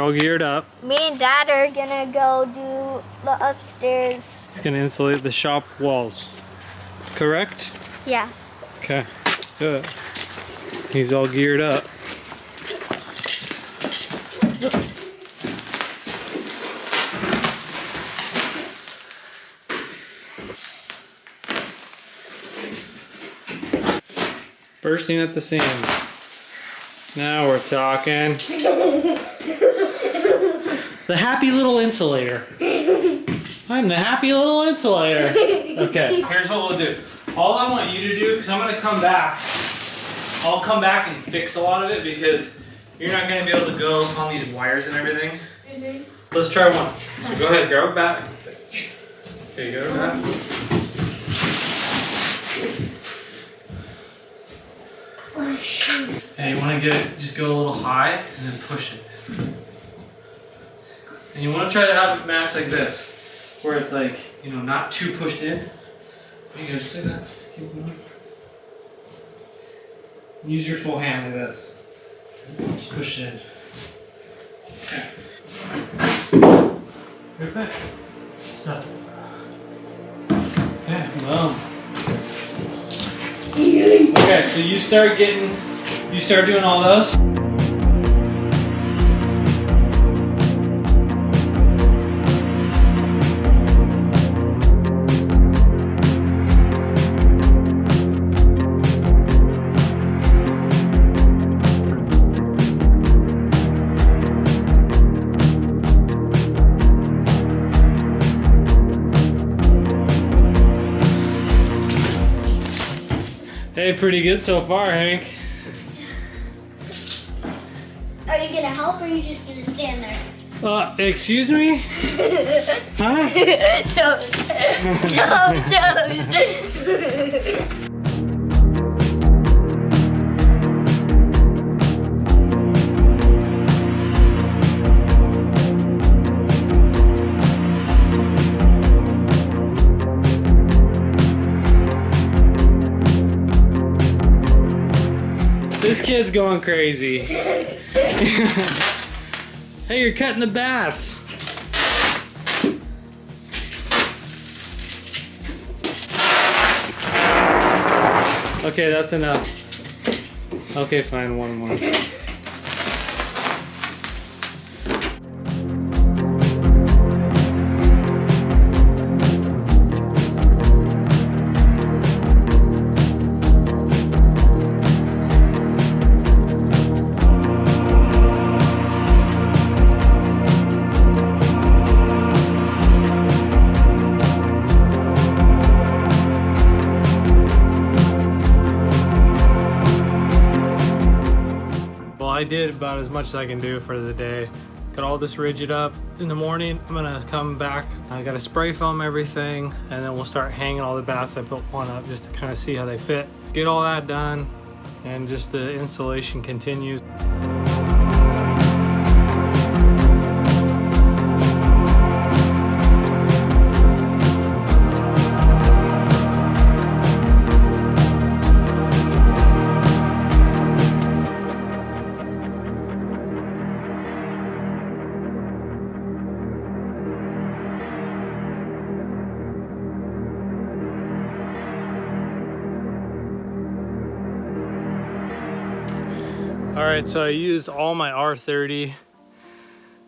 you're all geared up. Me and Dad are gonna go do the upstairs. He's gonna insulate the shop walls. Correct? Yeah. Okay, let's do it. He's all geared up. Bursting at the seams. Now we're talking. The happy little insulator. I'm the happy little insulator. Okay, here's what we'll do. All I want you to do, because I'm going to come back. I'll come back and fix a lot of it because you're not going to be able to go on these wires and everything. Let's try one. So go ahead, grab it back. Okay, go to that. And you want to get it, just go a little high and then push it. And you want to try to have it match like this, where it's like, you know, not too pushed in. You go just like that. Keep going. Use your full hand like this. Just push it in. Okay. Right back. Stop. Okay, boom. Okay, so you start doing all those. Hey, pretty good so far, Hank. Are you gonna help or are you just gonna stand there? Excuse me? Huh? Don't. This kid's going crazy. Hey, you're cutting the bats. Okay, that's enough. Okay, fine, one more. I did about as much as I can do for the day. Got all this rigid up. In the morning, I'm gonna come back. I gotta spray foam everything, and then we'll start hanging all the bats. I put one up just to kind of see how they fit. Get all that done, and just the installation continues. All right, so I used all my R30.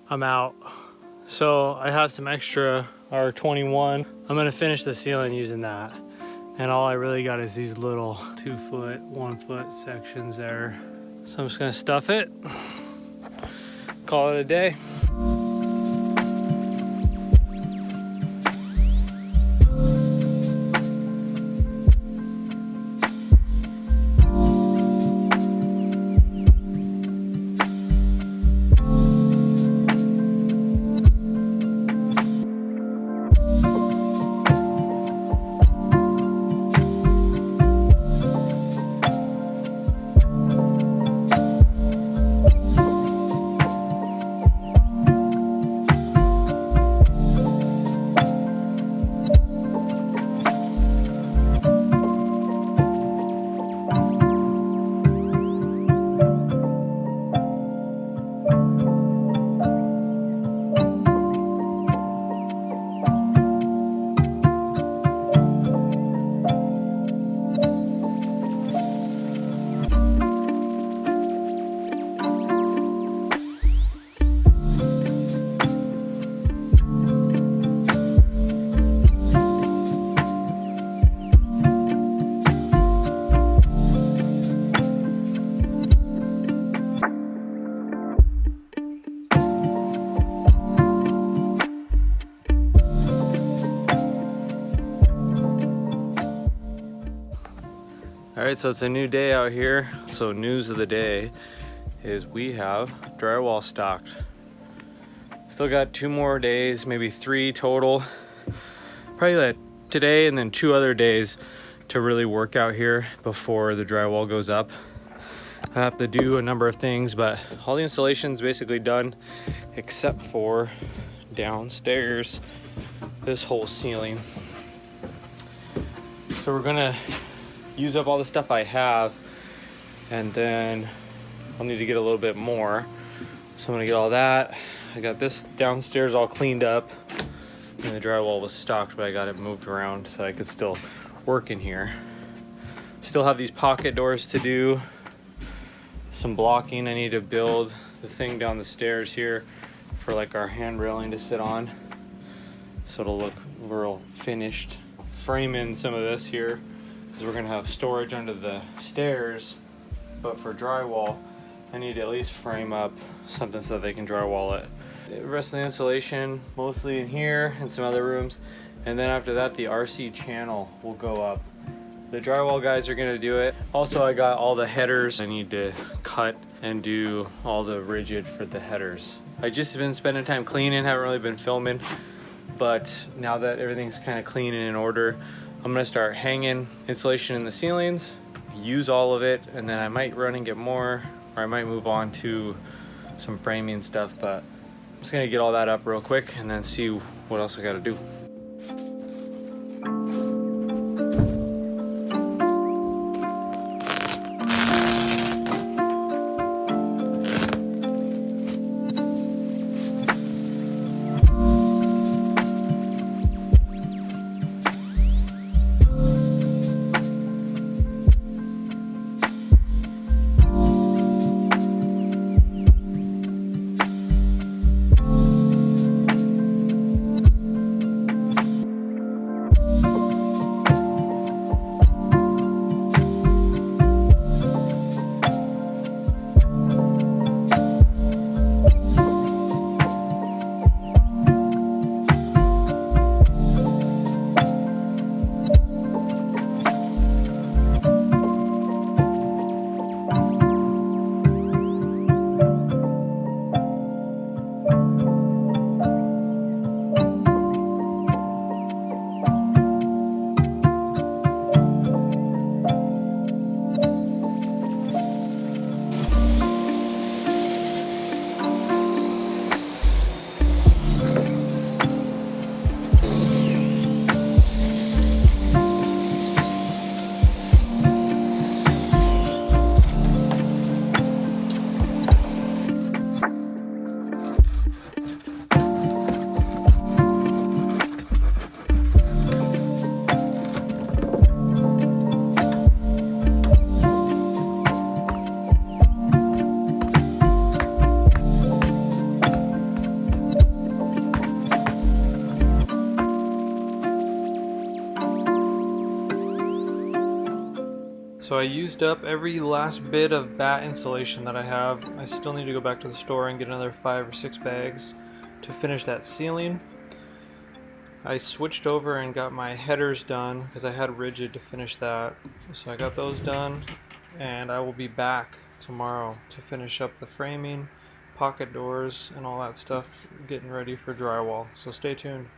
I'm out. So I have some extra R21. I'm gonna finish the ceiling using that. And all I really got is these little 2 foot, 1 foot sections there. So I'm just gonna stuff it, call it a day. Alright, so it's a new day out here. So news of the day is we have drywall stocked. Still got 2 more days, maybe 3 total. Probably like today and then 2 other days to really work out here before the drywall goes up. I have to do a number of things, but all the installation's basically done except for downstairs, this whole ceiling. So we're gonna use up all the stuff I have, and then I'll need to get a little bit more. So I'm gonna get all that. I got this downstairs all cleaned up, and the drywall was stocked, but I got it moved around so I could still work in here. Still have these pocket doors to do. Some blocking. I need to build the thing down the stairs here for like our hand railing to sit on, so it'll look real finished. Frame in some of this here because we're gonna have storage under the stairs, but for drywall I need to at least frame up something so that they can drywall it. The rest of the insulation mostly in here and some other rooms, and then after that the RC channel will go up. The drywall guys are gonna do it. Also, I got all the headers I need to cut and do all the rigid for the headers. I just been spending time cleaning, haven't really been filming, but now that everything's kind of clean and in order, I'm gonna start hanging insulation in the ceilings, use all of it, and then I might run and get more, or I might move on to some framing stuff, but I'm just gonna get all that up real quick and then see what else I gotta do. So I used up every last bit of bat insulation that I have. I still need to go back to the store and get another 5 or 6 bags to finish that ceiling. I switched over and got my headers done because I had rigid to finish that. So I got those done, and I will be back tomorrow to finish up the framing, pocket doors, and all that stuff, getting ready for drywall. So stay tuned.